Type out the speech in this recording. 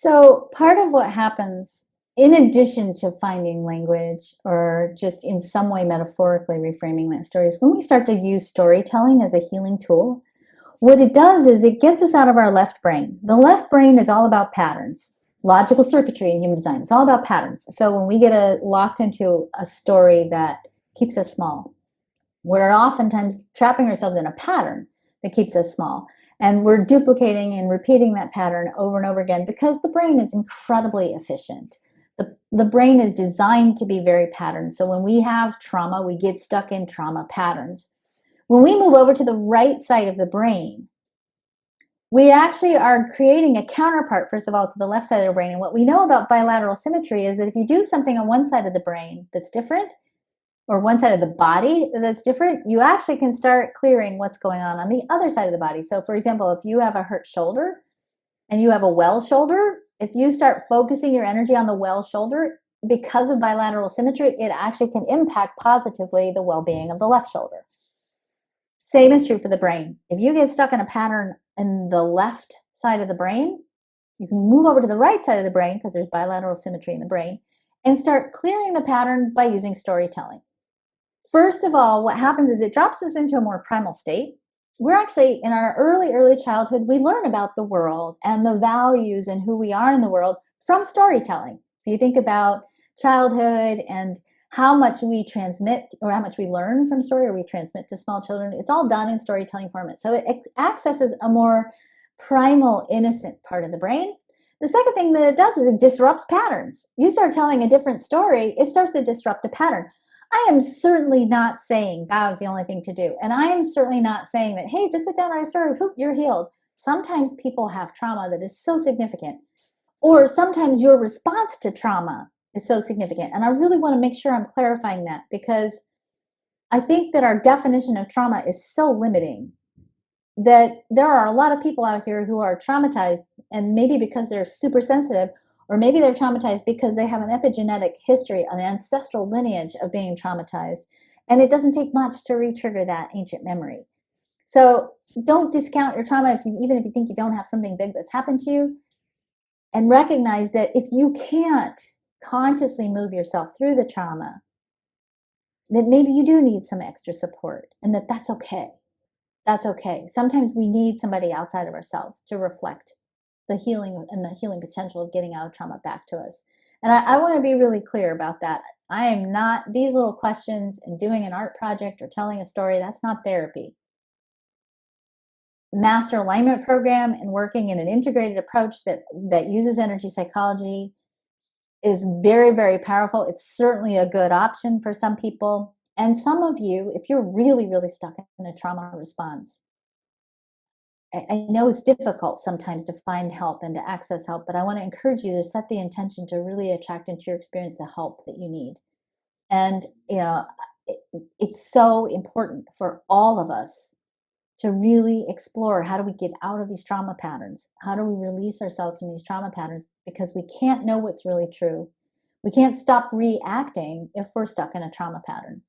So, part of what happens, in addition to finding language or just in some way metaphorically reframing that story, is when we start to use storytelling as a healing tool, what it does is it gets us out of our left brain. The left brain is all about patterns, logical circuitry in human design. It's all about patterns. So, when we get locked into a story that keeps us small, we're oftentimes trapping ourselves in a pattern that keeps us small. And we're duplicating and repeating that pattern over and over again because the brain is incredibly efficient. The brain is designed to be very patterned. So when we have trauma, we get stuck in trauma patterns. When we move over to the right side of the brain, we actually are creating a counterpart, first of all, to the left side of the brain. And what we know about bilateral symmetry is that if you do something on one side of the brain that's different, or one side of the body that's different, you actually can start clearing what's going on the other side of the body. So, for example, if you have a hurt shoulder and you have a well shoulder, if you start focusing your energy on the well shoulder, because of bilateral symmetry, it actually can impact positively the well being of the left shoulder. Same is true for the brain. If you get stuck in a pattern in the left side of the brain, you can move over to the right side of the brain because there's bilateral symmetry in the brain and start clearing the pattern by using storytelling. First of all, what happens is it drops us into a more primal state. We're actually in our early childhood, we learn about the world and the values and who we are in the world from storytelling. If you think about childhood and how much we transmit or how much we learn from story or we transmit to small children, it's all done in storytelling format. So it accesses a more primal, innocent part of the brain. The second thing that it does is it disrupts patterns. You start telling a different story, it starts to disrupt a pattern. I am certainly not saying that is the only thing to do. And I am certainly not saying that, hey, just sit down and write a story, whoop, you're healed. Sometimes people have trauma that is so significant, or sometimes your response to trauma is so significant. And I really want to make sure I'm clarifying that because I think that our definition of trauma is so limiting that there are a lot of people out here who are traumatized, and maybe because they're super sensitive, or maybe they're traumatized because they have an epigenetic history, an ancestral lineage of being traumatized, and it doesn't take much to re-trigger that ancient memory. So don't discount your trauma even if you think you don't have something big that's happened to you, and recognize that if you can't consciously move yourself through the trauma, that maybe you do need some extra support, and that's okay. That's okay. Sometimes we need somebody outside of ourselves to reflect the healing and the healing potential of getting out of trauma back to us. And I want to be really clear about that. I am not, these little questions and doing an art project or telling a story, that's not therapy. Master alignment program and working in an integrated approach that uses energy psychology is very, very powerful. It's certainly a good option for some people. And some of you, if you're really, really stuck in a trauma response, I know it's difficult sometimes to find help and to access help, but I want to encourage you to set the intention to really attract into your experience the help that you need. And, it, it's so important for all of us to really explore how do we get out of these trauma patterns? How do we release ourselves from these trauma patterns? Because we can't know what's really true. We can't stop reacting if we're stuck in a trauma pattern.